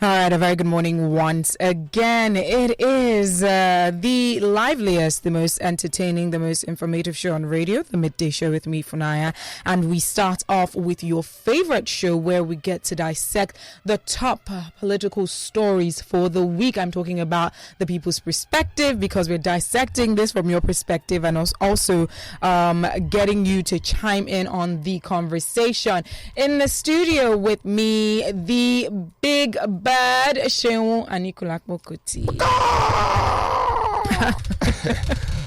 All right, a very good morning once again. It is the liveliest, the most entertaining, the most informative show on radio, the Midday Show with me, Funaya. And we start off with your favorite show where we get to dissect the top political stories for the week. I'm talking about the people's perspective because we're dissecting this from your perspective and also getting you to chime in on the conversation. In the studio with me, the big bad Seun and Kuti.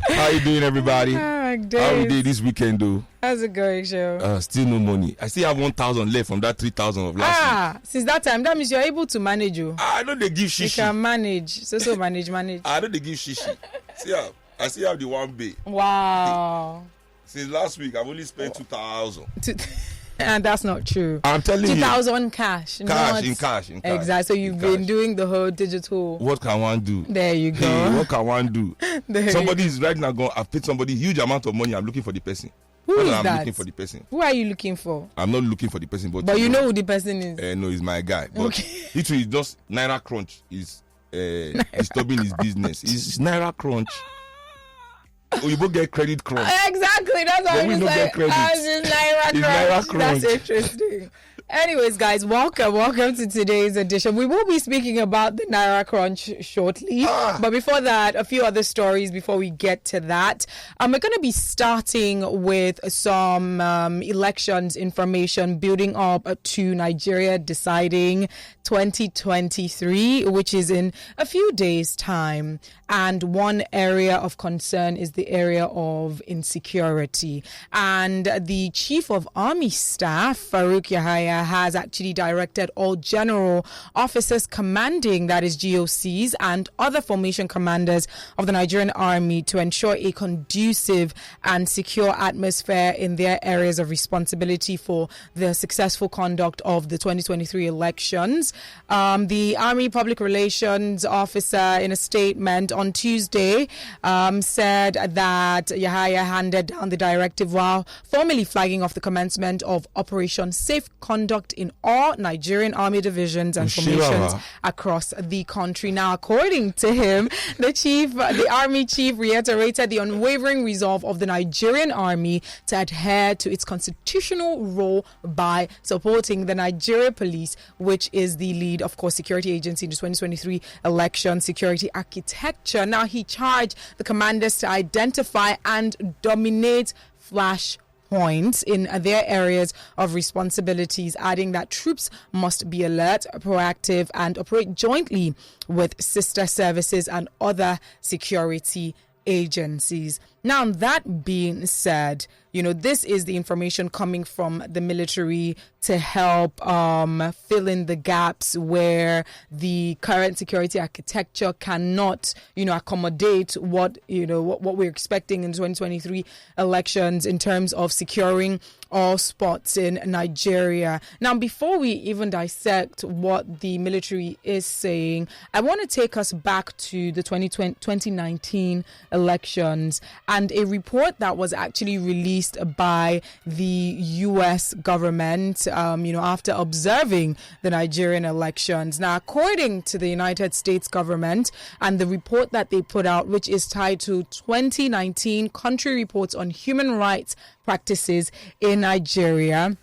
How you doing, everybody? How we did this weekend, though? How's it going, Seun? Still no money. I still have 1,000 left from that 3,000 of last week. Since that time, that means you're able to manage. I know they give shishi. You can manage. So manage. I know they give shishi. I still have the 1 bay. Wow. Since last week, I've only spent 2,000. And that's not true. I'm telling you. 2,000 cash. In cash. Exactly. So you've been doing the whole digital. What can one do? There you go. What can one do? Somebody is right now going, I've paid somebody a huge amount of money. I'm looking for the person. Who is I'm that? looking for the person. Who are you looking for? I'm not looking for the person. But you know who the person is? No, he's my guy. But okay. Literally, just Naira Crunch is disturbing his business. It's Naira Crunch. You both get credit crunch. Exactly, that's what I was like. Naira crunch. That's interesting. Anyways, guys, welcome to today's edition. We will be speaking about the Naira crunch shortly, but before that, a few other stories before we get to that. We're going to be starting with some elections information building up to Nigeria deciding 2023, which is in a few days' time. And one area of concern is the area of insecurity. And the Chief of Army Staff, Farouk Yahaya, has actually directed all general officers commanding, that is GOCs, and other formation commanders of the Nigerian Army to ensure a conducive and secure atmosphere in their areas of responsibility for the successful conduct of the 2023 elections. The Army Public Relations Officer, in a statement on Tuesday, said that Yahaya handed down the directive while formally flagging off the commencement of Operation Safe Conduct in all Nigerian Army divisions and formations across the country. Now, according to him, the Army Chief reiterated the unwavering resolve of the Nigerian Army to adhere to its constitutional role by supporting the Nigeria Police, which is the lead, of course, security agency in the 2023 election security architecture. Now, he charged the commanders to identify and dominate flash points in their areas of responsibilities, adding that troops must be alert, proactive, and operate jointly with sister services and other security agencies. Now, that being said, this is the information coming from the military to help fill in the gaps where the current security architecture cannot, accommodate what we're expecting in 2023 elections in terms of securing all spots in Nigeria. Now, before we even dissect what the military is saying, I want to take us back to the 2019 elections and a report that was actually released by the U.S. government, after observing the Nigerian elections. Now, according to the United States government and the report that they put out, which is titled 2019 Country Reports on Human Rights Practices in Nigeria,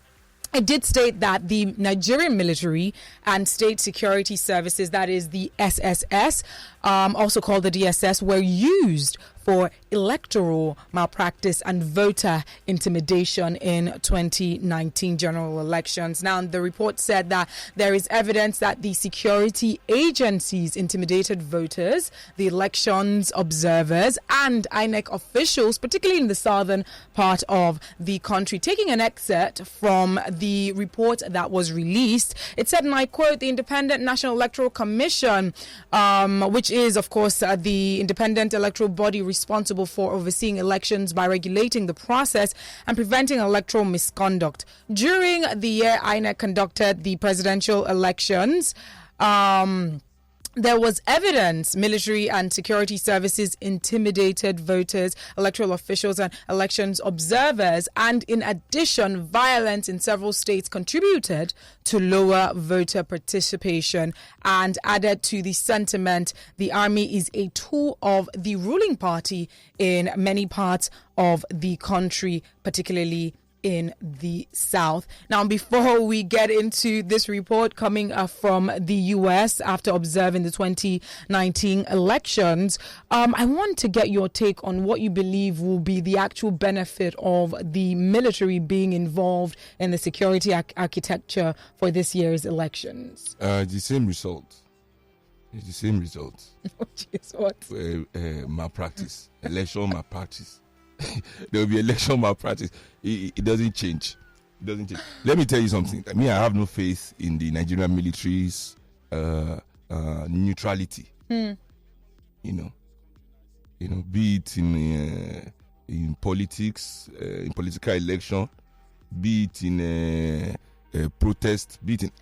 it did state that the Nigerian military and state security services, that is the SSS, also called the DSS, were used for electoral malpractice and voter intimidation in 2019 general elections. Now, the report said that there is evidence that the security agencies intimidated voters, the elections observers, and INEC officials, particularly in the southern part of the country. Taking an excerpt from the report that was released, it said, and I quote, "The Independent National Electoral Commission, which is, of course, the independent electoral body responsible for overseeing elections by regulating the process and preventing electoral misconduct. During the year INEC conducted the presidential elections, There was evidence military and security services intimidated voters, electoral officials, and elections observers. And in addition, violence in several states contributed to lower voter participation and added to the sentiment the army is a tool of the ruling party in many parts of the country, particularly in the South. Now, before we get into this report coming from the U.S. after observing the 2019 elections, I want to get your take on what you believe will be the actual benefit of the military being involved in the security architecture for this year's elections. The same result. It's the same result. Which is what? Malpractice. Election malpractice. There will be election malpractice. It doesn't change. It doesn't change. Let me tell you something. I have no faith in the Nigerian military's neutrality. You know, be it in politics, in political election, be it in protest, be it in.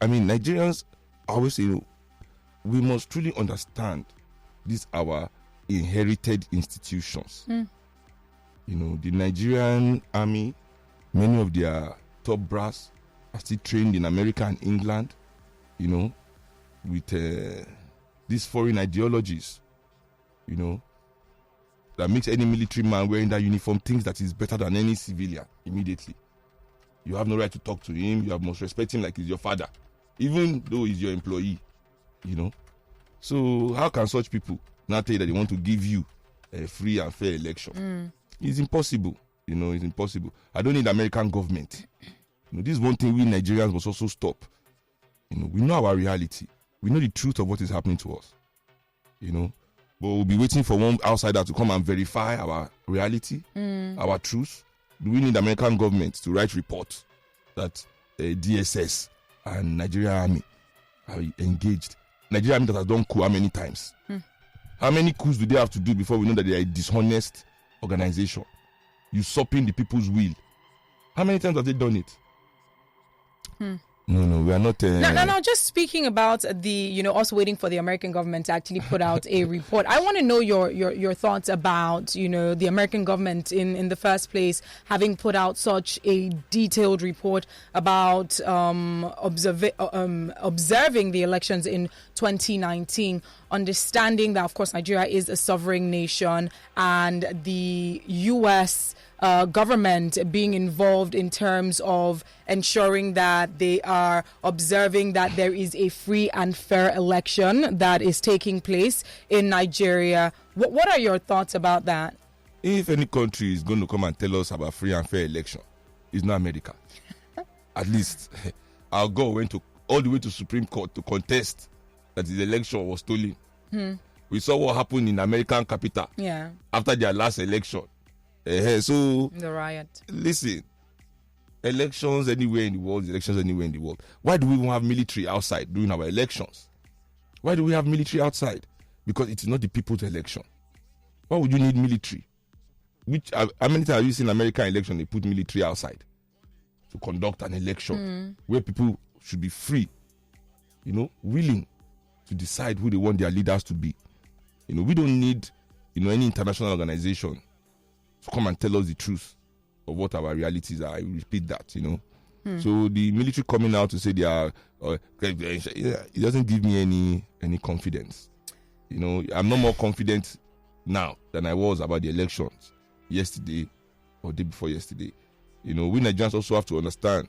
I mean, Nigerians always say, we must truly understand these our inherited institutions. The Nigerian army, many of their top brass are still trained in America and England, with these foreign ideologies, that makes any military man wearing that uniform thinks that he's better than any civilian immediately. You have no right to talk to him. You must respect him like he's your father, even though he's your employee, So how can such people now tell you that they want to give you a free and fair election? It's impossible. It's impossible. I don't need American government. This is one thing we Nigerians must also stop. We know our reality. We know the truth of what is happening to us. But we'll be waiting for one outsider to come and verify our reality, our truth. Do we need American government to write reports that DSS and Nigerian army are engaged? Nigerian army that has done coup how many times? How many coups do they have to do before we know that they are a dishonest organization, usurping the people's will? How many times have they done it? No, we are not. No. Just speaking about the, us waiting for the American government to actually put out a report. I want to know your thoughts about, the American government in the first place having put out such a detailed report about observing the elections in 2019, understanding that, of course, Nigeria is a sovereign nation and the U.S. Government being involved in terms of ensuring that they are observing that there is a free and fair election that is taking place in Nigeria. What are your thoughts about that? If any country is going to come and tell us about free and fair election, it's not America. At least our God went all the way to Supreme Court to contest that the election was stolen. We saw what happened in American capital after their last election. So the riot. Listen, elections anywhere in the world. Why do we even have military outside during our elections? Why do we have military outside? Because it is not the people's election. Why would you need military? How many times have you seen American election? They put military outside to conduct an election where people should be free, willing to decide who they want their leaders to be. We don't need, any international organization to come and tell us the truth of what our realities are. I repeat that, So the military coming out to say they are, it doesn't give me any confidence. I'm not more confident now than I was about the elections yesterday or day before yesterday. We Nigerians also have to understand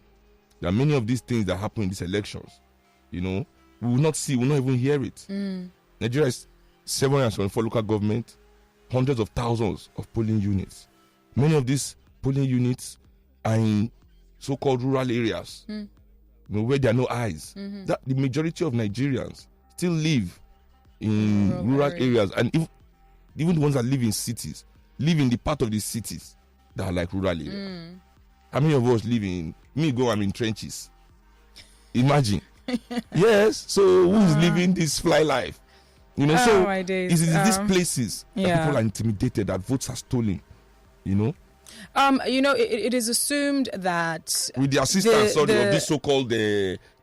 that many of these things that happen in these elections, we will not see, we will not even hear it. Nigeria is 724 local government, hundreds of thousands of polling units. Many of these polling units are in so-called rural areas, where there are no eyes. That the majority of Nigerians still live in rural areas, and even the ones that live in cities live in the part of the cities that are like rural areas. How many of us live in? I'm in trenches. Imagine. Yes. So who's living this fly life? It's these places that people are intimidated, that votes are stolen. It is assumed that with the assistance of this so-called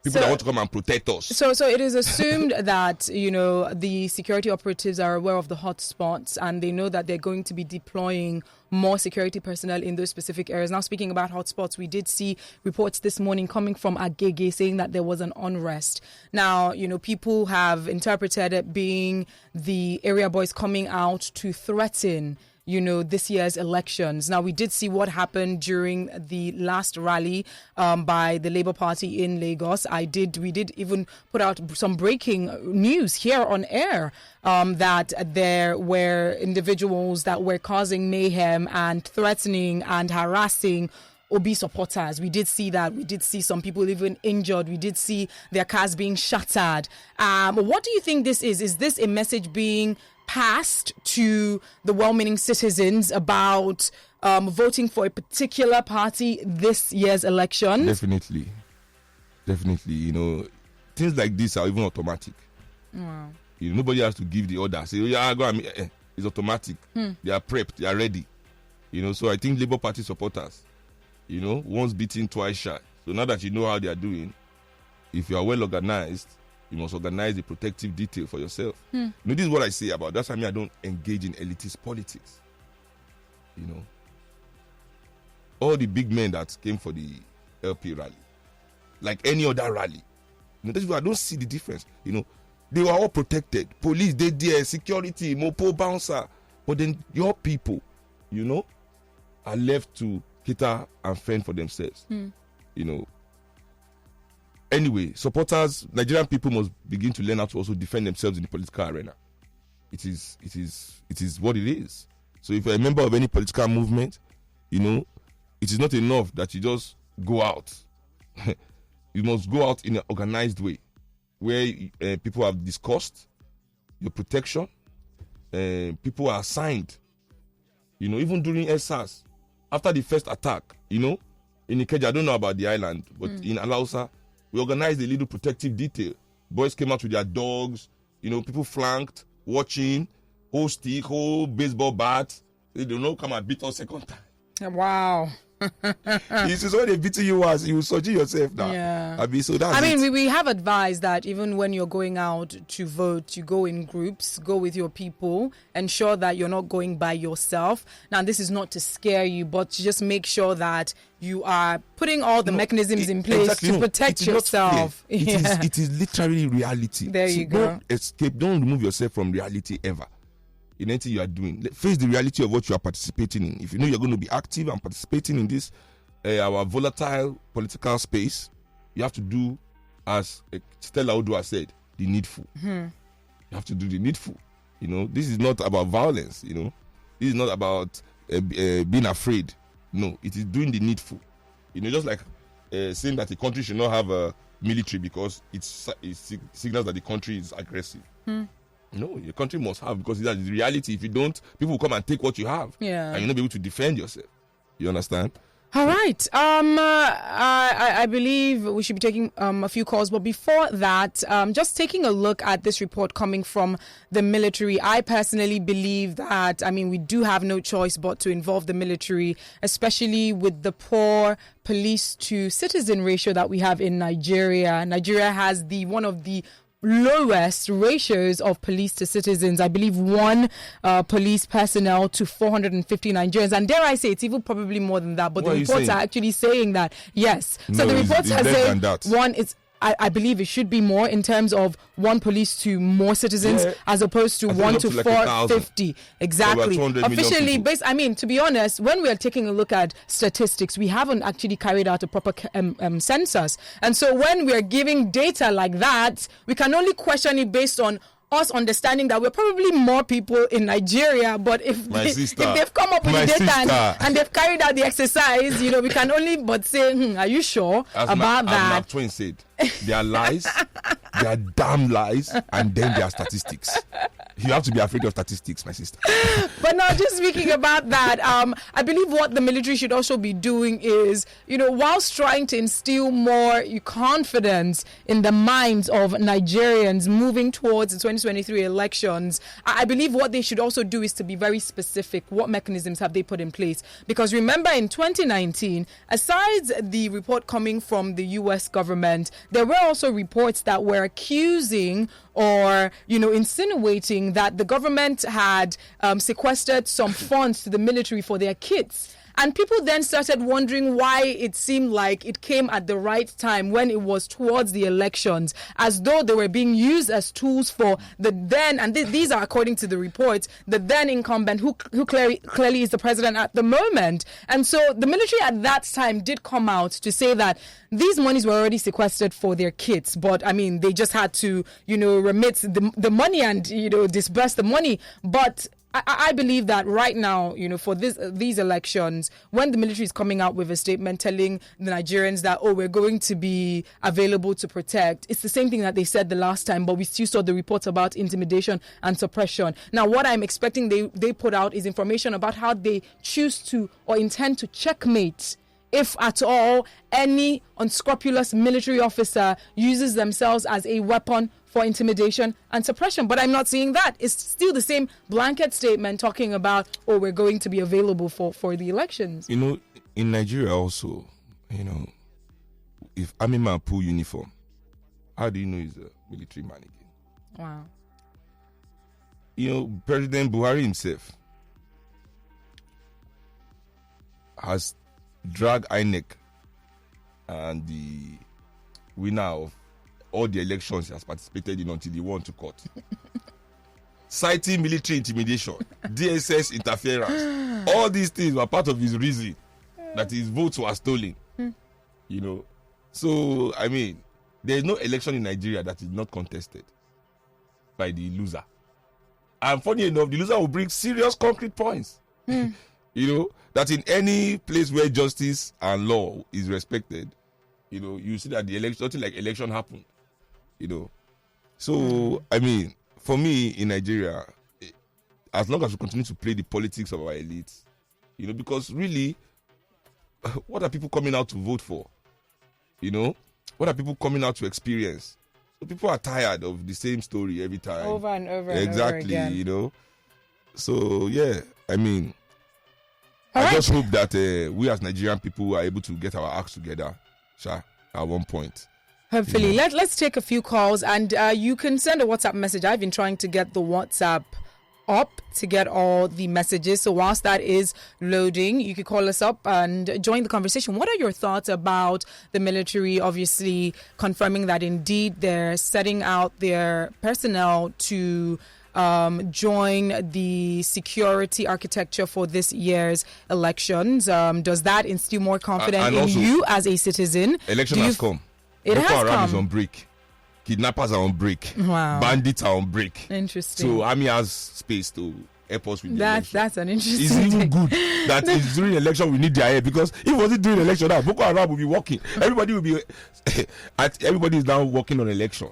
People that want to come and protect us. So it is assumed that, you know, the security operatives are aware of the hotspots and they know that they're going to be deploying more security personnel in those specific areas. Now, speaking about hotspots, we did see reports this morning coming from Agege saying that there was an unrest. Now, you know, people have interpreted it being the area boys coming out to threaten, you know, this year's elections. Now, we did see what happened during the last rally by the Labour Party in Lagos. We did even put out some breaking news here on air that there were individuals that were causing mayhem and threatening and harassing Obi supporters. We did see that. We did see some people even injured. We did see their cars being shattered. What do you think this is? Is this a message being passed to the well-meaning citizens about voting for a particular party this year's election? Definitely. You know, things like this are even automatic. Wow. You know, nobody has to give the order. Say, oh, yeah, go and it's automatic. They are prepped. They are ready. You know, so I think Labour Party supporters, you know, once beaten, twice shy. So now that you know how they are doing, if you are well organized, you must organize the protective detail for yourself. You know, this is what I say about. That's why I don't engage in elitist politics. You know, all the big men that came for the LP rally, like any other rally, you know, that's why I don't see the difference. You know, they were all protected. Police, they there, security, mopo bouncer. But then your people, you know, are left to cater and fend for themselves. You know. Anyway, supporters, Nigerian people must begin to learn how to also defend themselves in the political arena. It is what it is. So if you're a member of any political movement, you know, it is not enough that you just go out. You must go out in an organized way, where people have discussed your protection. People are assigned. You know, even during SARS, after the first attack, you know, in Ikeja, I don't know about the island, but in Alausa, we organized a little protective detail. Boys came out with their dogs, you know, people flanked, watching, whole stick, whole baseball bat. They don't know, come and beat us second time. Wow. This is what they beating you as you search yourself now. Yeah. I mean, we have advised that even when you're going out to vote, you go in groups, go with your people, ensure that you're not going by yourself. Now, this is not to scare you, but to just make sure that you are putting all the mechanisms in place to protect yourself. It is literally reality. There you go. Don't escape. Don't remove yourself from reality ever. In anything you are doing, face the reality of what you are participating in. If you know you're going to be active and participating in this our volatile political space, you have to do, as Stella Odua said, the needful. You have to do the needful. You know, this is not about violence. You know, this is not about being afraid. No, it is doing the needful. You know, just like saying that a country should not have a military because it signals that the country is aggressive. No, your country must have, because that is the reality. If you don't, people will come and take what you have. Yeah. And you'll not be able to defend yourself. You understand? All right. I believe we should be taking a few calls. But before that, just taking a look at this report coming from the military, I personally believe that, we do have no choice but to involve the military, especially with the poor police to citizen ratio that we have in Nigeria. Nigeria has one of the lowest ratios of police to citizens. I believe one police personnel to 450 Nigerians, and dare I say it's even probably more than that, but the reports are actually saying that, yes. So the reports are saying one is, I believe it should be more in terms of one police to more citizens, as opposed to 1 to 450. Exactly. Officially, to be honest, when we are taking a look at statistics, we haven't actually carried out a proper census. And so when we are giving data like that, we can only question it based on us understanding that we're probably more people in Nigeria, but if they've come up with the data and they've carried out the exercise, we can only but say, are you sure about that? As Mark Twain said, there are lies, there are damn lies, and then there are statistics. You have to be afraid of statistics, my sister. But now, just speaking about that, I believe what the military should also be doing is, whilst trying to instill more confidence in the minds of Nigerians moving towards the 2023 elections, I believe what they should also do is to be very specific. What mechanisms have they put in place? Because remember, in 2019, aside the report coming from the U.S. government, there were also reports that were accusing or, insinuating that the government had sequestered some funds to the military for their kids. And people then started wondering why it seemed like it came at the right time when it was towards the elections, as though they were being used as tools for the then, and these are according to the reports, the then incumbent who clearly is the president at the moment. And so the military at that time did come out to say that these monies were already sequestered for their kids, but they just had to, remit the money and, disburse the money. But I believe that right now, for these elections, when the military is coming out with a statement telling the Nigerians that, we're going to be available to protect, it's the same thing that they said the last time, but we still saw the reports about intimidation and suppression. Now, what I'm expecting they put out is information about how they choose to or intend to checkmate, if at all, any unscrupulous military officer uses themselves as a weapon for intimidation and suppression. But I'm not seeing that. It's still the same blanket statement talking about, we're going to be available for the elections. In Nigeria also, if army man pull uniform, how do you know he's a military man again? Wow. President Buhari himself has dragged INEC and the winner of all the elections he has participated in until he won to court. Citing military intimidation, DSS interference. All these things were part of his reason that his votes were stolen. So, there is no election in Nigeria that is not contested by the loser. And funny enough, the loser will bring serious concrete points. That in any place where justice and law is respected, you see that the election, something like election happened. So, for me in Nigeria, as long as we continue to play the politics of our elites, because really, what are people coming out to vote for? What are people coming out to experience? So people are tired of the same story every time. Over and over exactly, and over again. So, yeah, I just hope that we as Nigerian people are able to get our acts together, at one point. Hopefully. Let's take a few calls, and you can send a WhatsApp message. I've been trying to get the WhatsApp up to get all the messages. So whilst that is loading, you can call us up and join the conversation. What are your thoughts about the military obviously confirming that indeed they're setting out their personnel to join the security architecture for this year's elections? Does that instill more confidence in you as a citizen? Election has come. It Boko has Haram come. is on break. Kidnappers are on break. Wow. Bandits are on break. Interesting. So army has space to help us with the election. That's an interesting It's even take. good that it's during election we need their help, because if it wasn't during election now, Boko Haram will be working. Everybody will be everybody is now working on election.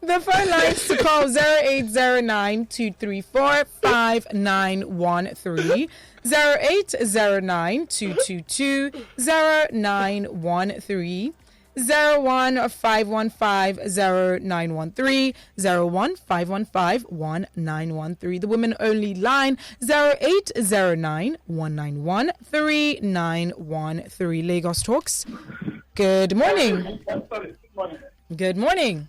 The phone lines to call 0809-234-5913, 0809-222-0913, 01515-0913, 01515-1913. The women only line 0809-191-3913. Lagos Talks. Good morning. Good morning.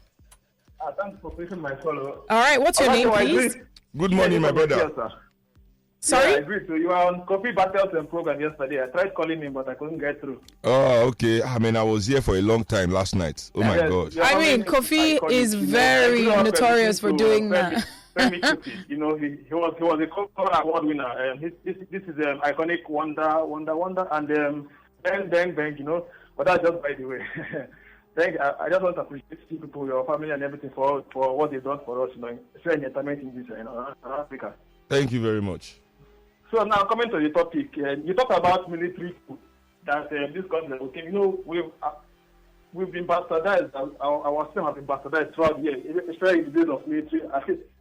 Thanks for taking my call. All right, what's your name, please? Good morning, my brother. Sorry? Yeah, I agree. So you were on Coffee Battles and program yesterday. I tried calling him, but I couldn't get through. Oh, okay. I was here for a long time last night. Oh my God. Kofi is very notorious for doing that. Kuti. He was a Coca Award winner. This is iconic Wonder, and bang. But that's just by the way. I just want to appreciate people, your family, and everything for what they've done for us, especially entertainment in this Africa. Thank you very much. So now coming to the topic, you talk about military coup that this government came. we've been bastardized. Our system has been bastardized throughout the year, especially in the days of military.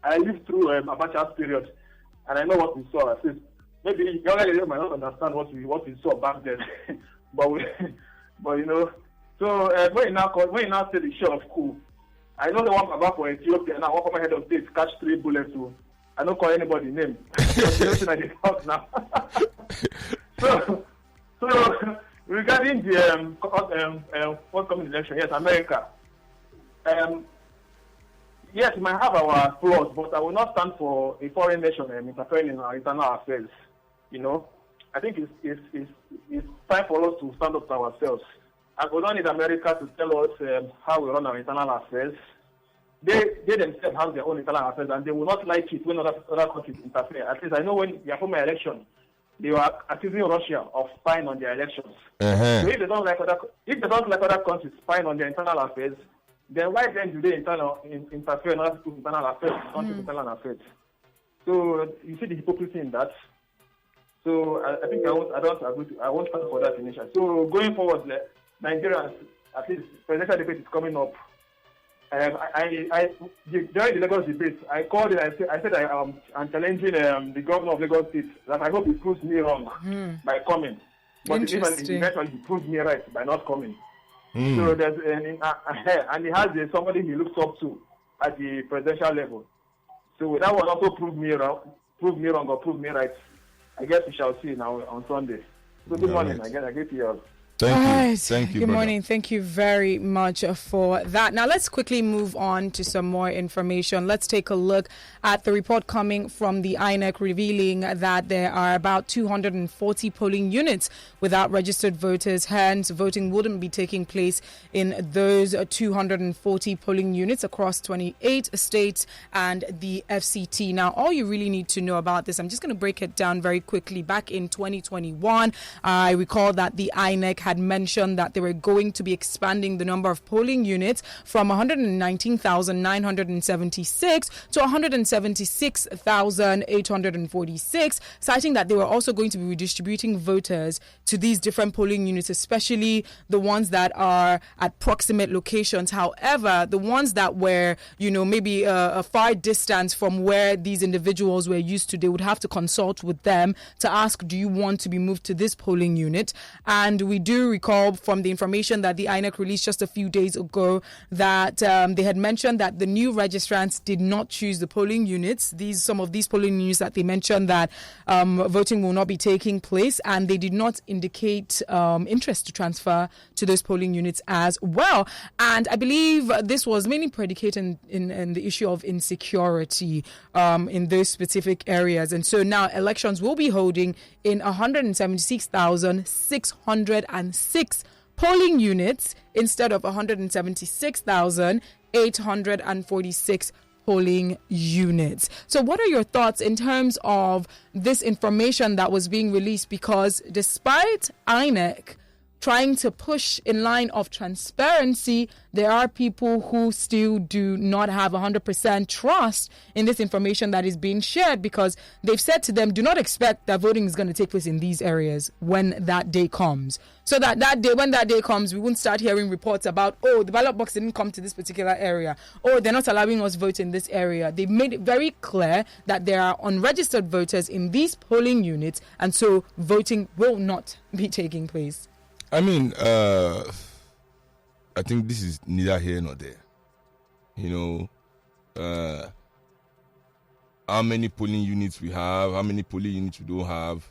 I lived through Abacha's period, and I know what we saw. Maybe younger people might not understand what we saw back then, but you know. So when you now say the show of cool, I know the one about for Ethiopia now. One for my head of state catch 3 bullets. So I don't call anybody name. Now. so regarding the forthcoming election, yes, America. Yes, we might have our flaws, but I will not stand for a foreign nation interfering in our internal affairs. You know, I think it's time for us to stand up to ourselves. And we don't need America to tell us how we run our internal affairs. They themselves have their own internal affairs, and they will not like it when other countries interfere. At least I know when the former election, they were accusing Russia of spying on their elections. So if they don't like other countries spying on their internal affairs, then why then do they interfere in other people's internal affairs, countries' internal affairs? So you see the hypocrisy in that. So I think I won't stand for that initiative. So going forward, Nigerians, at least presidential debate is coming up. During the Lagos debate, I called it. I said I'm challenging the governor of Lagos State that I hope he proves me wrong by coming. But eventually he proves me right by not coming. So there's and he has somebody he looks up to at the presidential level. So that will also prove me wrong or prove me right. I guess we shall see now on Sunday. So good morning. I get to you. Thank you. Good morning. Thank you very much for that. Now let's quickly move on to some more information. Let's take a look at the report coming from the INEC revealing that there are about 240 polling units without registered voters. Hence, voting wouldn't be taking place in those 240 polling units across 28 states and the FCT. Now, all you really need to know about this, I'm just going to break it down very quickly. Back in 2021, I recall that the INEC had mentioned that they were going to be expanding the number of polling units from 119,976 to 176,846, citing that they were also going to be redistributing voters to these different polling units, especially the ones that are at proximate locations. However, the ones that were, maybe a far distance from where these individuals were used to, they would have to consult with them to ask, do you want to be moved to this polling unit? And we do recall from the information that the INEC released just a few days ago that they had mentioned that the new registrants did not choose the polling units. Some of these polling units that they mentioned that voting will not be taking place, and they did not indicate interest to transfer to those polling units as well. And I believe this was mainly predicated in the issue of insecurity in those specific areas. And so now elections will be holding in 176,606 polling units instead of 176,846 polling units. So what are your thoughts in terms of this information that was being released? Because despite INEC trying to push in line of transparency, there are people who still do not have 100% trust in this information that is being shared, because they've said to them, do not expect that voting is going to take place in these areas when that day comes. So when that day comes, we won't start hearing reports about, the ballot box didn't come to this particular area, or they're not allowing us vote in this area. They've made it very clear that there are unregistered voters in these polling units, and so voting will not be taking place. I mean, I think this is neither here nor there. How many polling units we have, how many polling units we don't have.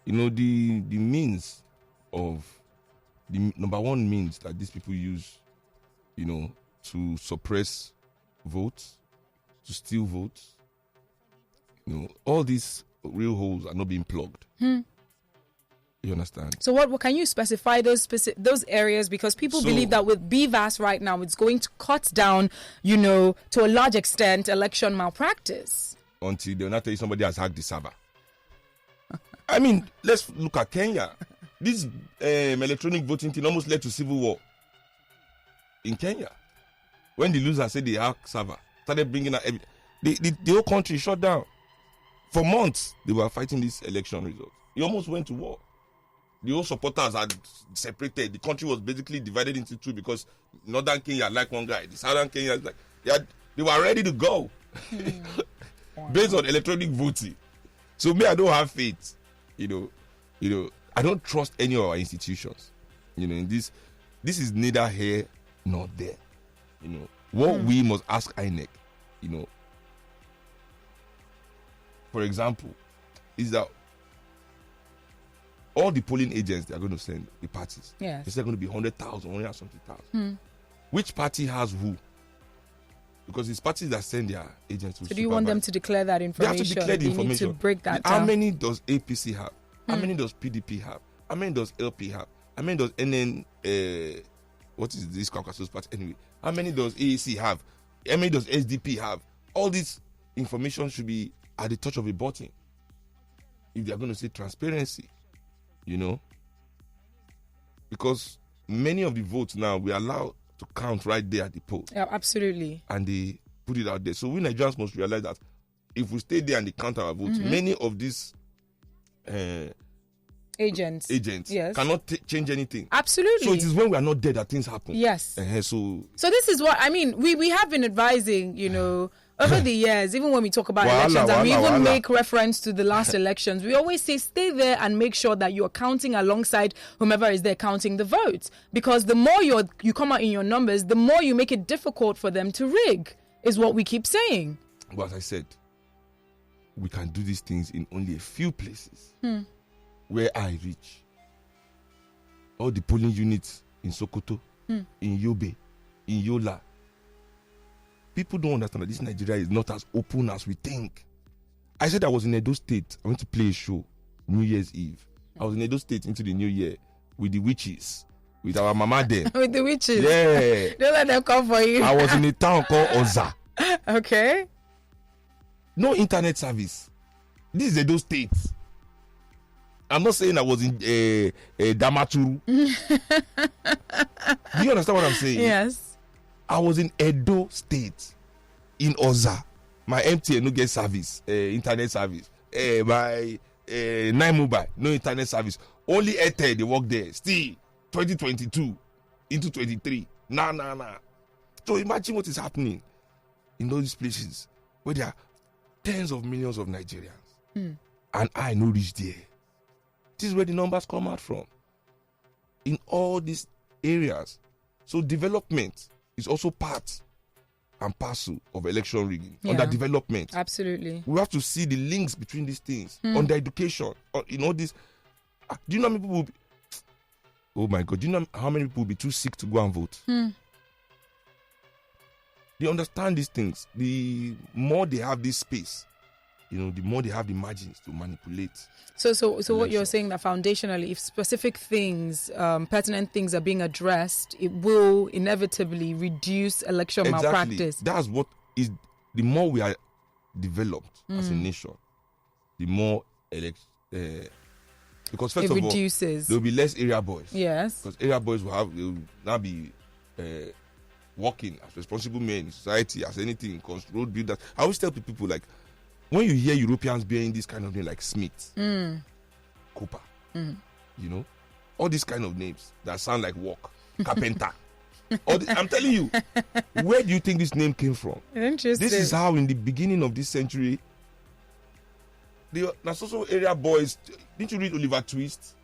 The means of the number one means that these people use, to suppress votes, to steal votes. All these real holes are not being plugged. You understand? So what can you specify those areas? Because people believe that with BVAS right now, it's going to cut down, to a large extent, election malpractice. Until they'll not tell you somebody has hacked the server. I mean, let's look at Kenya. This electronic voting thing almost led to civil war in Kenya. When the loser said they hacked server, started bringing out the whole country shut down. For months, they were fighting this election result. It almost went to war. the whole supporters had separated. The country was basically divided into two because northern Kenya liked one guy, the southern Kenya like they were ready to go based on electronic voting. So me, I don't have faith. You know, I don't trust any of our institutions. You know, in this is neither here nor there. You know, what we must ask INEC, you know, for example, is that all the polling agents they are going to send the parties. Yes. It's going to be 100,000, 100,000. Which party has who? Because it's parties that send their agents to. So do you want them to declare that information? They have to declare the information. Need to break that How down. many does APC have? How many does PDP have? How many does LP have? How many does NN? What is this Caucasus party anyway? How many does AAC have? How many does SDP have? All this information should be at the touch of a button. If they are going to say transparency, you know, because many of the votes now we allow to count right there at the poll. Yeah, absolutely. And they put it out there. So we Nigerians must realize that if we stay there and they count our votes, many of these agents yes, cannot change anything. Absolutely. So it is when we are not there that things happen. Yes. So this is what I mean. We have been advising, you know, over the years, even when we talk about elections, and we even make reference to the last elections, we always say stay there and make sure that you're counting alongside whomever is there counting the votes. Because the more you come out in your numbers, the more you make it difficult for them to rig, is what we keep saying. But as I said, we can do these things in only a few places where I reach. All the polling units in Sokoto, in Yobe, in Yola. People don't understand that this Nigeria is not as open as we think. I said I was in Edo State. I went to play a show, New Year's Eve. I was in Edo State into the new year with the witches, with our mama there. With the witches? Yeah. Don't let them come for you. I was in a town called Oza. Okay. No internet service. This is Edo State. I'm not saying I was in Damaturu. Do you understand what I'm saying? Yes. I was in Edo State, in Oza. My MTN no get service, internet service. My 9mobile, no internet service. Only Airtel, they work there. Still, 2022 into 23. Nah. So imagine what is happening in those places where there are tens of millions of Nigerians. And I no reach there. This is where the numbers come out from. In all these areas. So development is also part and parcel of election rigging. Under development. Absolutely. We have to see the links between these things. Under education. In all this. Do you know how many people will be, oh my God, do you know how many people will be too sick to go and vote? They understand these things. The more they have this space, you know, the more they have the margins to manipulate. So what you're saying, that foundationally, if specific things, pertinent things are being addressed, it will inevitably reduce election malpractice. That's what is. The more we are developed as a nation, the more because first of all, there will be less area boys. Yes. Because area boys will now be working as responsible men in society, as anything, because road builders. I always tell people, like, when you hear Europeans bearing this kind of name, like Smith, Cooper, you know, all these kind of names that sound like work, carpenter. I'm telling you, where do you think this name came from? Interesting. This is how in the beginning of this century, the also area boys. Didn't you read Oliver Twist?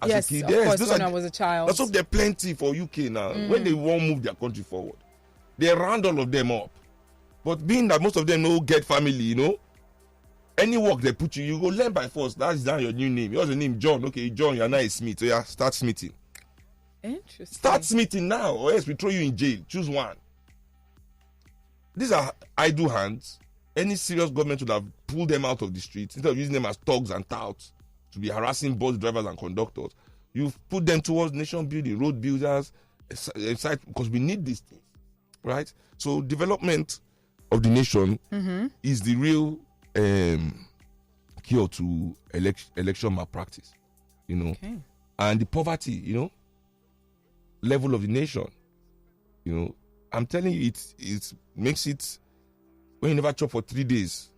As yes, a kid? Of course, when I was a child. That's why there are plenty for UK now. When they won't move their country forward, they round all of them up. But being that most of them don't get family, you know, any work they put you go learn by force. That's now your new name. Yours the name John. Okay, John, you're now a Smith. So yeah, start smithing. Interesting. Start smithing now, or else we throw you in jail. Choose one. These are idle hands. Any serious government would have pulled them out of the streets instead of using them as thugs and touts to be harassing bus drivers and conductors. You've put them towards nation building, road builders, because we need these things, right? So development of the nation is the real cure to election malpractice, you know, and the poverty, you know, level of the nation, you know. I'm telling you, it makes it when you never chop for 3 days,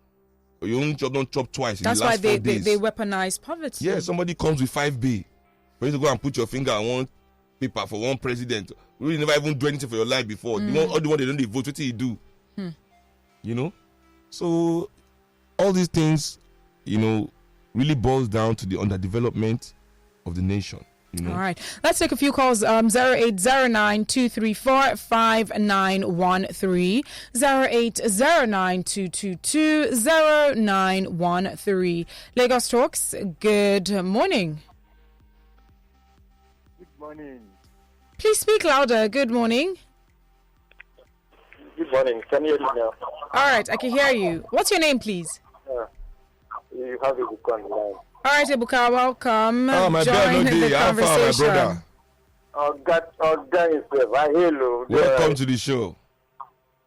or you only don't chop twice. That's in the last why 4 days. they weaponize poverty. Yeah, somebody comes with 5 bay. For you to go and put your finger on one paper for one president, you never even do anything for your life before. All the one they don't vote, what do you do? You know? So all these things, really boils down to the underdevelopment of the nation. All right, let's take a few calls. 0809-234-5913, 0809-222-0913. Lagos Talks, good morning. Good morning. Please speak louder. Good morning. Good morning. Can you hear me now? All right, I can hear you. What's your name, please? You have a good line. All right, Ebuka, welcome. Oh, my Join in the conversation. My brother. Hello. Welcome to the show.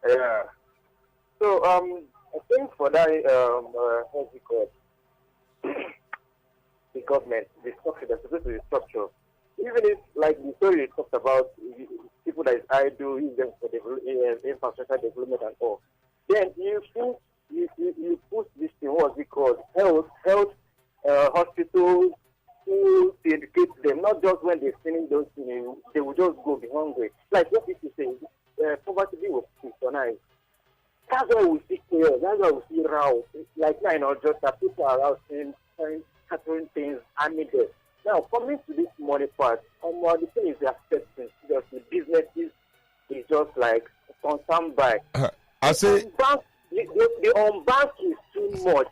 Yeah. So, I think for that, what's it called? The government, the structure, they're supposed to be structure. Even if, like the story you talked about, people that is idle, use them for infrastructure development and all. Then you push this thing, what's it called? Health, hospitals, to educate them, not just when they're spending those things, they will just go be hungry. Like what people say, poverty will Christianize. That's why we see chaos, that's why we see row. Like now, just that people are out saying certain things and needed. Now, coming to this money part, the thing is the acceptance. Just the businesses is just like on standby. I say the unbank is too much.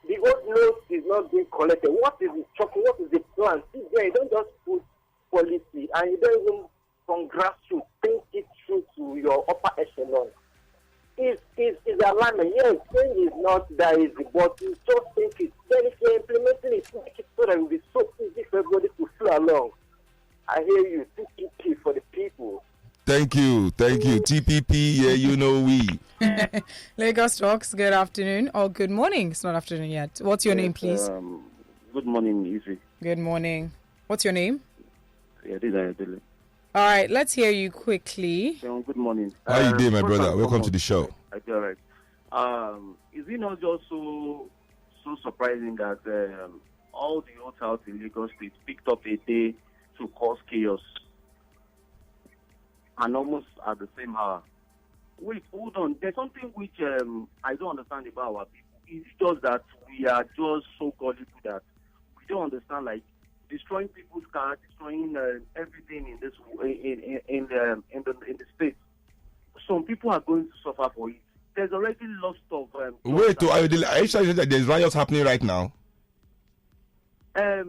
The old note is not being collected. What is the structure? What is the plan? See, you don't just put policy and you don't even from grassroots think it through to your upper echelon. It's alignment. Yes, change is not that easy, but you just think it. Then if you're implementing it, make it so that it will be so easy for everybody to flow along. I hear you. TPP for the people. Thank you. TPP, yeah, we. Lagos Talks, good afternoon or good morning. It's not afternoon yet. What's your name, please? Good morning, Ify. Good morning. What's your name? Yeah, this is Adele. All right, let's hear you quickly. Good morning. How you doing, my brother? Welcome to the show. I feel right. Is it not just so surprising that all the hotels in Lagos State picked up a day to cause chaos, and almost at the same hour? Wait, hold on. There's something which I don't understand about our people. Is it just that we are just so gullible that we don't understand, like destroying people's cars, destroying everything in this in the state? Some people are going to suffer for it. There's already lots of. Wait, are you sure that there's riots happening right now? It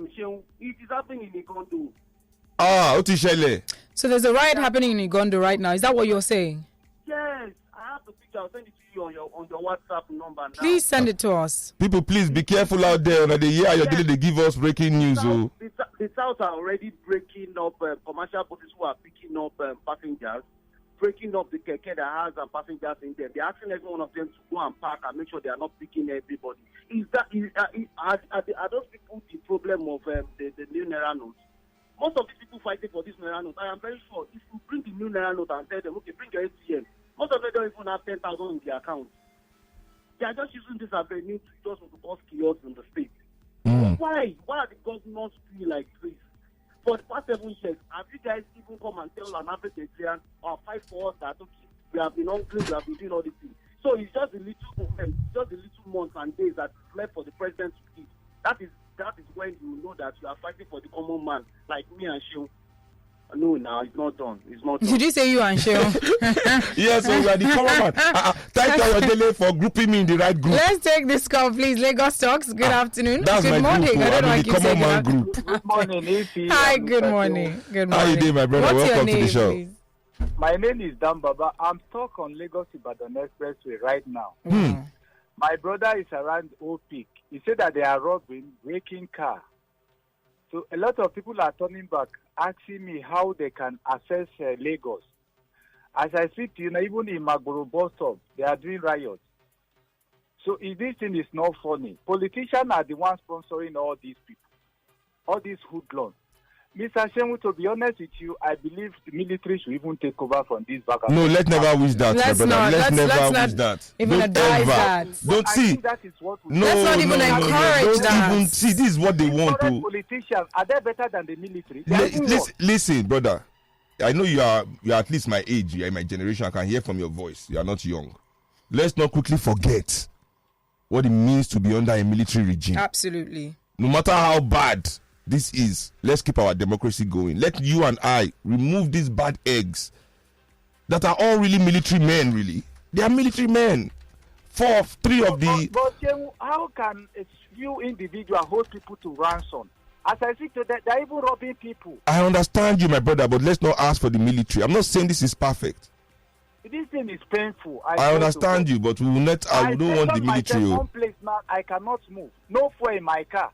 is happening in Igondo. Otishele. So there's a riot happening in Igondo right now. Is that what you're saying? Yes, I have the picture. I'll send it to you on your WhatsApp number now. Please send it to us. People, please be careful out there. They give us breaking news. The South are already breaking up commercial buses who are picking up passengers, breaking up the keke that has passengers in there. They're asking every one of them to go and park and make sure they are not picking everybody. Are those people the problem of the new Naira note? Most of these people fighting for this Naira note, I am very sure if you bring the new Naira note and tell them, okay, bring your ATM, most of them don't even have 10,000 in their account. They are just using this avenue to just cause chaos in the state. Why? Why are the governors doing like this? For the past 7 years, have you guys even come and tell an average Nigerian or fight for us that, okay, we have been hungry, we have been doing all these things? So it's just the little movement, just the little months and days that is left for the president to give. That is when you know that you are fighting for the common man, like me and Seun. No, it's not done. It's not done. Did you say you and Seun? Yes, so we are the common man. Thank you, Adele, for grouping me in the right group. Let's take this call, please. Lagos Talks, good afternoon. That's good my morning. Group, I don't know why I keep saying man group. Good morning, Ify. Hi, good morning. Good morning. How you doing, my brother? What's Welcome your name, to the show. please? My name is Dan Baba. I'm stuck on Lagos-Ibadan Expressway right now. My brother is around Opik. He said that they are robbing, breaking car. So a lot of people are turning back, asking me how they can access Lagos. As I speak to you, even in Magboro bus stop, they are doing riots. So if this thing is not funny, politicians are the ones sponsoring all these people, all these hoodlums. Mr. Seun, to be honest with you, I believe the military should even take over from this back. No, let's never wish that, my brother. Let's never wish that. Even advise that. Don't I see. think that is what we Let's not even encourage that. Don't even see. This is what they want to. Politicians, are they better than the military? Listen, brother. I know you are at least my age. You are in my generation. I can hear from your voice. You are not young. Let's not quickly forget what it means to be under a military regime. Absolutely. No matter how bad this is, let's keep our democracy going. Let you and I remove these bad eggs that are all really military men, really. They are military men. Three of the... But how can a few individuals hold people to ransom? As I see today, they're even robbing people. I understand you, my brother, but let's not ask for the military. I'm not saying this is perfect. This thing is painful. I understand you, but we will not. I don't want the military. One place now, I cannot move. No fuel in my car.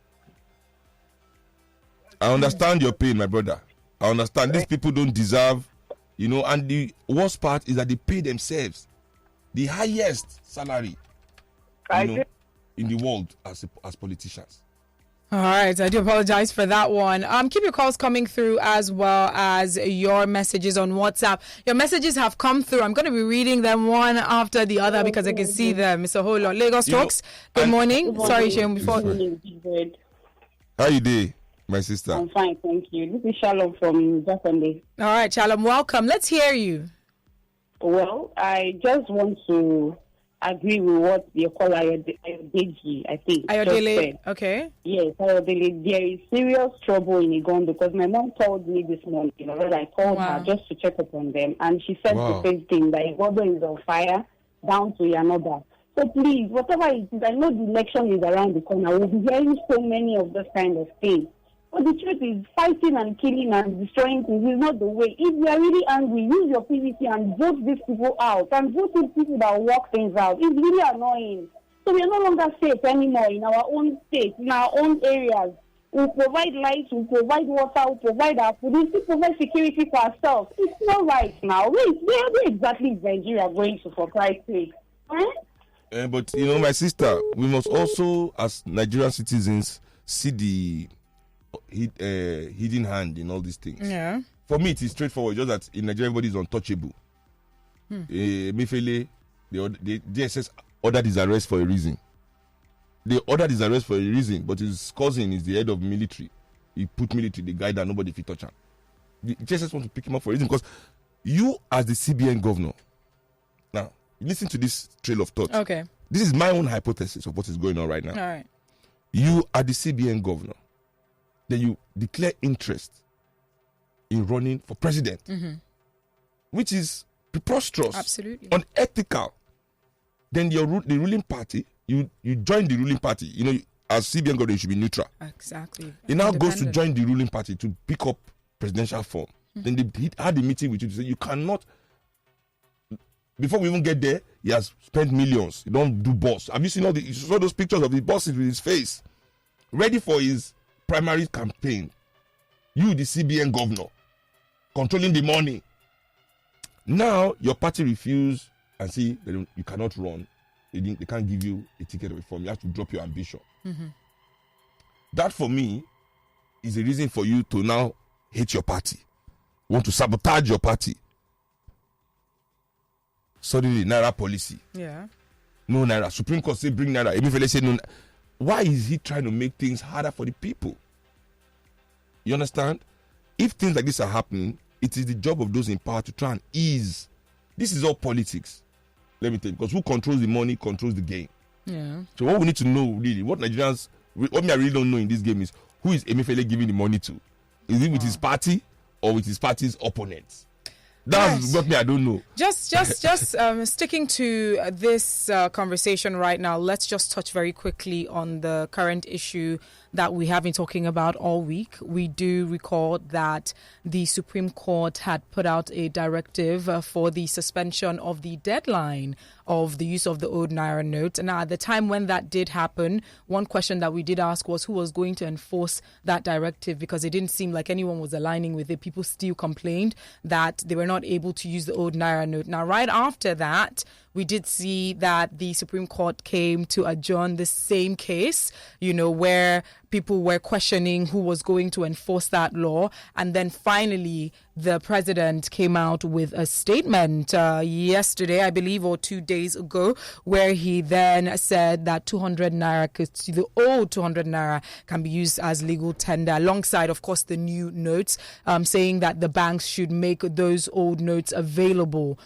I understand your pain, my brother. I understand these people don't deserve, and the worst part is that they pay themselves the highest salary, in the world as politicians. All right, I do apologize for that one. Keep your calls coming through as well as your messages on WhatsApp. Your messages have come through. I'm going to be reading them one after the other because I can see them. It's a whole lot. Lagos Talks, good morning. Sorry, Seun, before. How you doing, my sister? I'm fine, thank you. This is Shalom from Japan. All right, Shalom, welcome. Let's hear you. Well, I just want to agree with what your caller Ayodeji, I think, just said. Okay. Yes, Ayodeji, there is serious trouble in Igon because my mom called me this morning. I called her just to check up on them, and she said the same thing, that Igodo is on fire down to Yanoba. So please, whatever it is, I know the election is around the corner. We'll be hearing so many of those kind of things. But the truth is, fighting and killing and destroying things is not the way. If you are really angry, use your PVC and vote these people out. And vote with people that work things out. It's really annoying. So we are no longer safe anymore in our own state, in our own areas. We provide lights, we provide water, we provide our food, we provide security for ourselves. It's not right now. Where exactly is Nigeria going to, for Christ's sake? But, my sister, we must also, as Nigerian citizens, see the hidden hand in all these things. Yeah. For me, it is straightforward. Just that in Nigeria, everybody is untouchable. Mifele, the DSS ordered his arrest for a reason. They ordered his arrest for a reason, but his cousin is the head of military. He put military, the guy that nobody fit touch him. The DSS want to pick him up for a reason because you, as the CBN governor, now listen to this trail of thought. Okay. This is my own hypothesis of what is going on right now. All right. You are the CBN governor. Then you declare interest in running for president, which is preposterous, absolutely unethical. Then the ruling party, you join the ruling party. As CBN governor, you should be neutral. Exactly. He now goes to join the ruling party to pick up presidential form. Then they had a meeting with you to say you cannot. Before we even get there, he has spent millions. He don't do boss. Have you seen you saw those pictures of the bosses with his face, ready for his primary campaign? You, the CBN governor, controlling the money. Now your party refuse and see you cannot run. They can't give you a ticket of reform. You have to drop your ambition. That for me is a reason for you to now hate your party, want to sabotage your party. Suddenly, Naira policy. Yeah. No Naira. Supreme Court say bring Naira. Emifele say no. Why is he trying to make things harder for the people? You understand? If things like this are happening, it is the job of those in power to try and ease. This is all politics. Let me tell you, because who controls the money controls the game. Yeah. So what we need to know really, what I really don't know in this game is who is Emifele giving the money to? Is it with his party or with his party's opponents? That's what I don't know. Just sticking to this conversation right now, let's just touch very quickly on the current issue that we have been talking about all week. We do recall that the Supreme Court had put out a directive for the suspension of the deadline of the use of the old Naira note. Now, at the time when that did happen, one question that we did ask was who was going to enforce that directive, because it didn't seem like anyone was aligning with it. People still complained that they were not able to use the old Naira note. Now, right after that, we did see that the Supreme Court came to adjourn the same case, where people were questioning who was going to enforce that law. And then finally, the president came out with a statement yesterday, I believe, or 2 days ago, where he then said that 200 Naira, the old 200 Naira, can be used as legal tender, alongside, of course, the new notes, saying that the banks should make those old notes available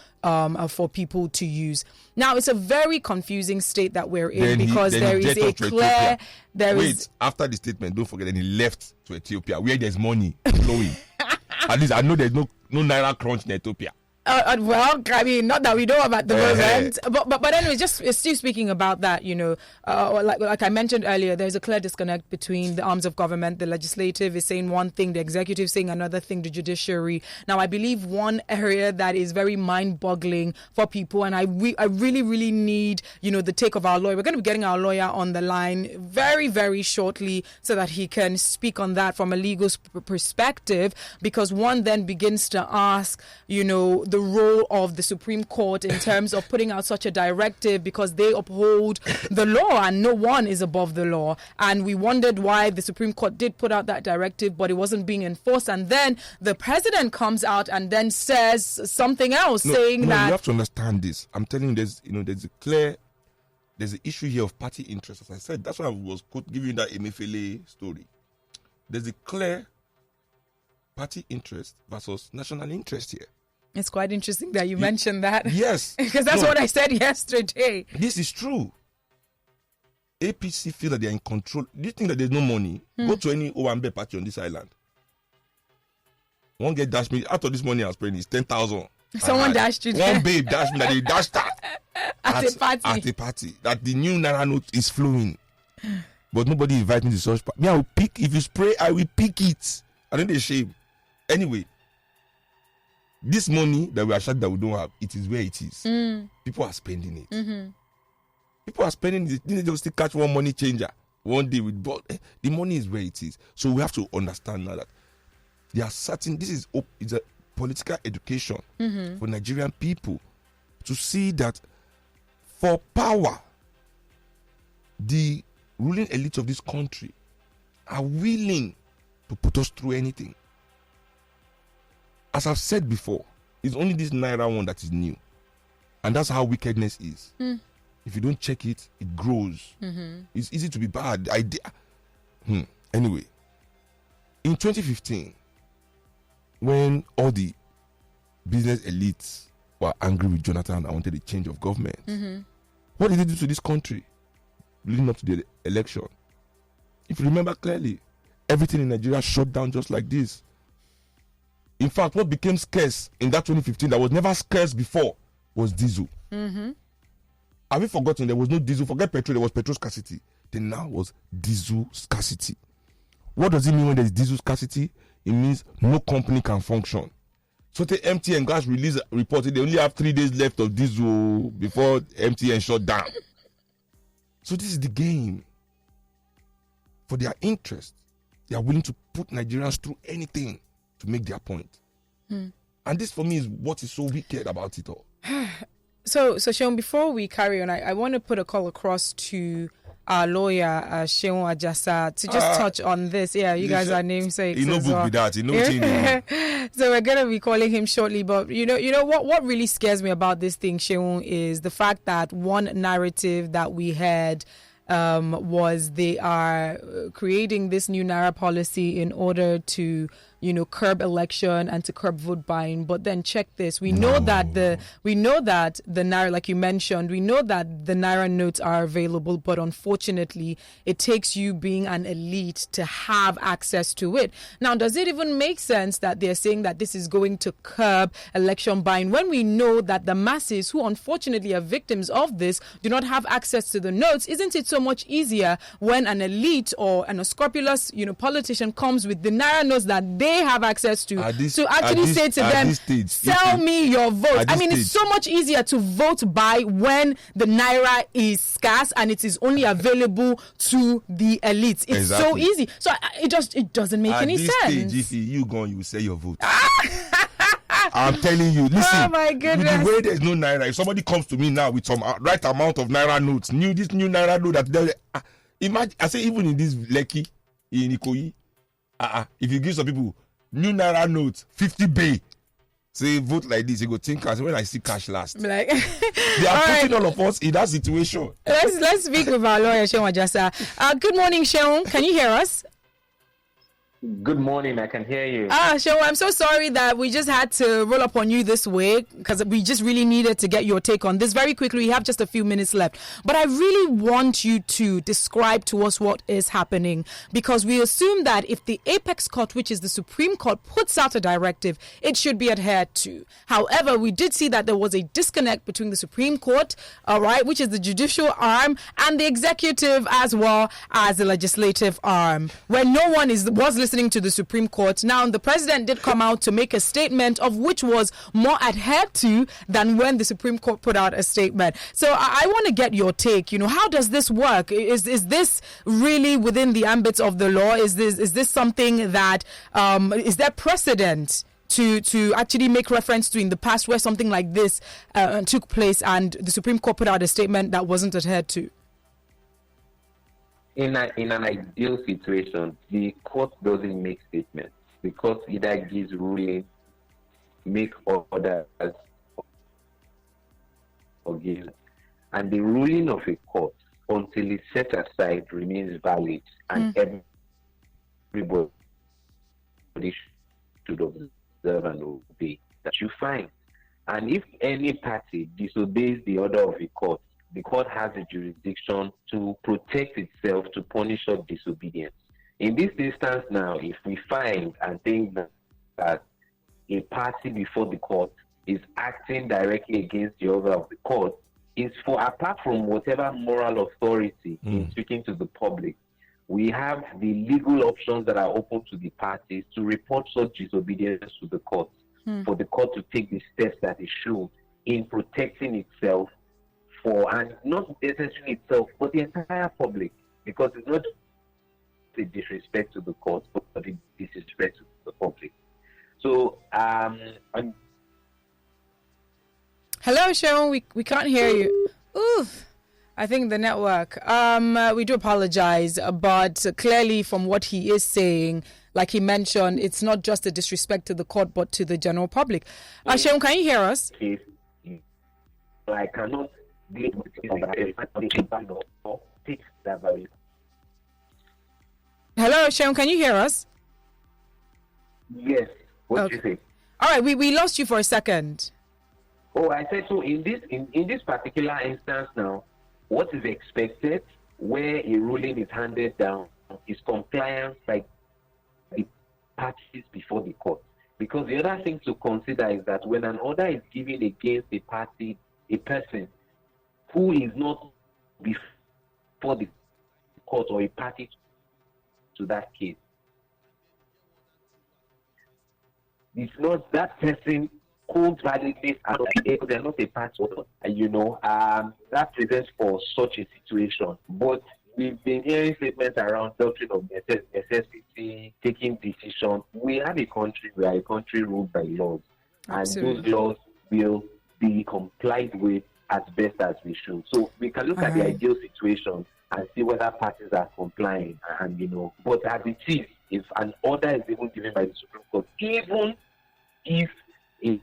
for people to use. Now, it's a very confusing state that we're in, because there is a clear... After the statement, don't forget, then he left to Ethiopia, where there's money flowing. At least I know there's no Naira crunch in Ethiopia. Well, I mean, not that we know about the moment, but anyway, just still speaking about that, like I mentioned earlier, there's a clear disconnect between the arms of government. The legislative is saying one thing, the executive saying another thing, the judiciary. Now, I believe one area that is very mind-boggling for people, and I really, really need, the take of our lawyer. We're going to be getting our lawyer on the line very, very shortly so that he can speak on that from a legal perspective, because one then begins to ask, the role of the Supreme Court in terms of putting out such a directive, because they uphold the law and no one is above the law. And we wondered why the Supreme Court did put out that directive, but it wasn't being enforced. And then the president comes out and then says something else, saying that... You have to understand this. I'm telling you, there's an issue here of party interest. As I said, that's why I was giving you that Emefiele story. There's a clear party interest versus national interest here. It's quite interesting that you mentioned that. Yes. Because that's what I said yesterday. This is true. APC feel that they're in control. Do you think that there's no money? Go to any Owambe party on this island. One get dash me. Out of this money I was paying is 10,000. Someone dashed you. One babe dashed me that they dashed her. At a party. At a party. That the new Naira note is flowing. But nobody invited me to such party. Me, I will pick. If you spray, I will pick it. I don't need shame. Anyway. This money that we are shot that we don't have, it is where it is. People are spending it. Mm-hmm. People are spending it. They just still catch one money changer one day with the money is where it is. So we have to understand now that there are certain. It's a political education for Nigerian people to see that for power, the ruling elite of this country are willing to put us through anything. As I've said before, it's only this Naira one that is new. And that's how wickedness is. If you don't check it, it grows. It's easy to be bad. Anyway, in 2015, when all the business elites were angry with Jonathan and wanted a change of government, what did they do to this country leading up to the election? If you remember clearly, everything in Nigeria shut down just like this. In fact, what became scarce in that 2015 that was never scarce before was diesel. Have you forgotten there was no diesel? Forget petrol, there was petrol scarcity. Then now was diesel scarcity. What does it mean when there is diesel scarcity? It means no company can function. So the MTN Gas release reported they only have 3 days left of diesel before MTN shut down. So this is the game. For their interest, they are willing to put Nigerians through anything to make their point. And this for me is what is so wicked about it all. So Seun, before we carry on, I want to put a call across to our lawyer, Seun Ajasa, to just touch on this. Yeah, you guys are namesakes. You know book well. With that. You know So we're going to be calling him shortly. But you know what really scares me about this thing, Seun, is the fact that one narrative that we had was they are creating this new Naira policy in order to curb election and to curb vote buying. But then check this. We know that the Naira, like you mentioned, we know that the Naira notes are available, but unfortunately it takes you being an elite to have access to it. Now, does it even make sense that they're saying that this is going to curb election buying when we know that the masses who unfortunately are victims of this do not have access to the notes? Isn't it so much easier when an elite or an unscrupulous, politician comes with the Naira notes that they have access to actually say to them, sell me your vote? I mean, it's so much easier to vote by when the Naira is scarce and it is only available to the elites. It's so easy. So it doesn't make any sense. Stage, if you go, you will sell your vote. I'm telling you. Listen. Oh my goodness. The way there's no Naira, if somebody comes to me now with some right amount of Naira notes, this new Naira note that imagine, I say even in this Lekki, in Ikoyi, if you give some people new Naira notes, 50 bay, say vote like this, you go think as when I see cash last. Like, they are putting all of us in that situation. Let's speak with our lawyer, Seun Ajasa. Good morning, Seun. Can you hear us? Good morning, I can hear you. Seun, I'm so sorry that we just had to roll up on you this way because we just really needed to get your take on this very quickly. We have just a few minutes left. But I really want you to describe to us what is happening, because we assume that if the Apex Court, which is the Supreme Court, puts out a directive, it should be adhered to. However, we did see that there was a disconnect between the Supreme Court, all right, which is the judicial arm, and the executive as well as the legislative arm, where no one was listening to the Supreme Court. Now, the president did come out to make a statement of which was more adhered to than when the Supreme Court put out a statement. So I want to get your take. How does this work? Is this really within the ambits of the law? Is this something that is there precedent to actually make reference to in the past where something like this took place and the Supreme Court put out a statement that wasn't adhered to? In an ideal situation, the court doesn't make statements. The court either gives ruling, make orders, or gives. And the ruling of a court, until it's set aside, remains valid, and everybody should observe and obey. That you find. And if any party disobeys the order of a court, the court has a jurisdiction to protect itself, to punish such disobedience. In this instance now, if we find and think that a party before the court is acting directly against the order of the court, is for, apart from whatever moral authority in speaking to the public, we have the legal options that are open to the parties to report such disobedience to the court, for the court to take the steps that it should in protecting itself, and not necessarily itself, but the entire public, because it's not a disrespect to the court, but a disrespect to the public. So, hello, Seun. We can't hear you. Oof. I think the network. We do apologize, but clearly from what he is saying, like he mentioned, it's not just a disrespect to the court, but to the general public. Seun, can you hear us? I cannot. Hello, Seun, can you hear us? Yes. What did you say? All right, we lost you for a second. Oh, I said so. In this particular instance now, what is expected where a ruling is handed down is compliance by the parties before the court. Because the other thing to consider is that when an order is given against a party, a person who is not before the court or a party to that case, it's not that person could validate they're not a party, that presents for such a situation. But we've been hearing statements around doctrine of necessity, taking decisions. We are a country ruled by laws. Absolutely. And those laws will be complied with as best as we should. So we can look at the ideal situation and see whether parties are complying, but as it is, if an order is even given by the Supreme Court, even if a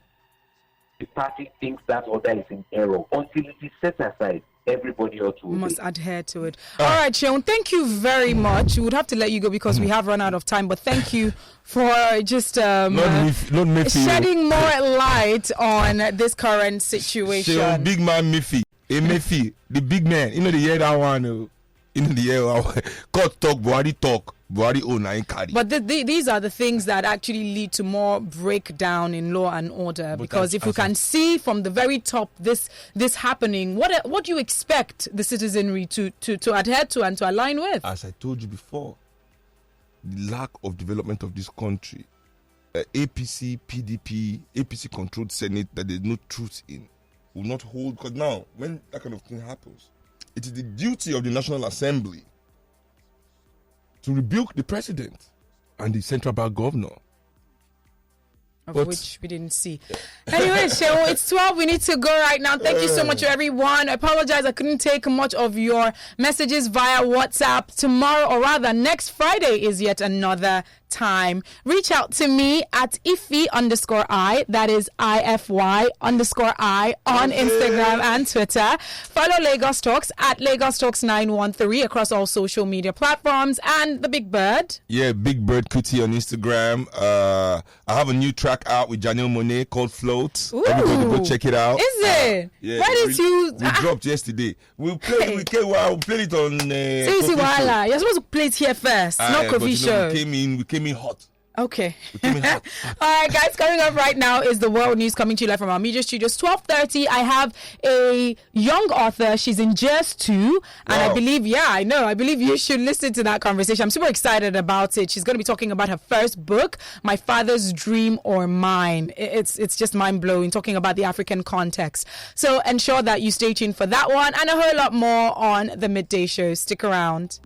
party thinks that order is in error, until it is set aside, everybody ought to must adhere to it. All right, Seun, thank you very much. We would have to let you go because we have run out of time, but thank you for just shedding more light on this current situation. Seun, big man Miffy, the big man, the year that one, the year court talk, Buhari talk. Buhari own and carry. But these are the things that actually lead to more breakdown in law and order. Because if you can see from the very top this happening, what do you expect the citizenry to adhere to and to align with? As I told you before, the lack of development of this country, APC, PDP, APC controlled Senate that there's no truth in, will not hold. Because now, when that kind of thing happens, it is the duty of the National Assembly to rebuke the president and the central bank governor. which we didn't see. Anyway, Shehu, it's 12. We need to go right now. Thank you so much, everyone. I apologize. I couldn't take much of your messages via WhatsApp. Tomorrow, or rather next Friday, is yet another time. Reach out to me at Ify_I, that is IFY_I on Instagram and Twitter. Follow Lagos Talks at Lagos Talks 913 across all social media platforms. And the Big Bird. Yeah, Big Bird Kuti on Instagram. I have a new track out with Janelle Monet called Float. Ooh. Everybody go check it out. Is it? Yeah, Why did you? We dropped yesterday. We'll play it on Voila. You're supposed to play it here first, not coffee show. We came in hot. Okay. All right, guys, coming up right now is the world news coming to you live from our media studios. 12:30, I have a young author. She's in Jazz 2. And I believe you should listen to that conversation. I'm super excited about it. She's going to be talking about her first book, My Father's Dream or Mine. It's just mind-blowing, talking about the African context. So ensure that you stay tuned for that one and a whole lot more on the Midday Show. Stick around.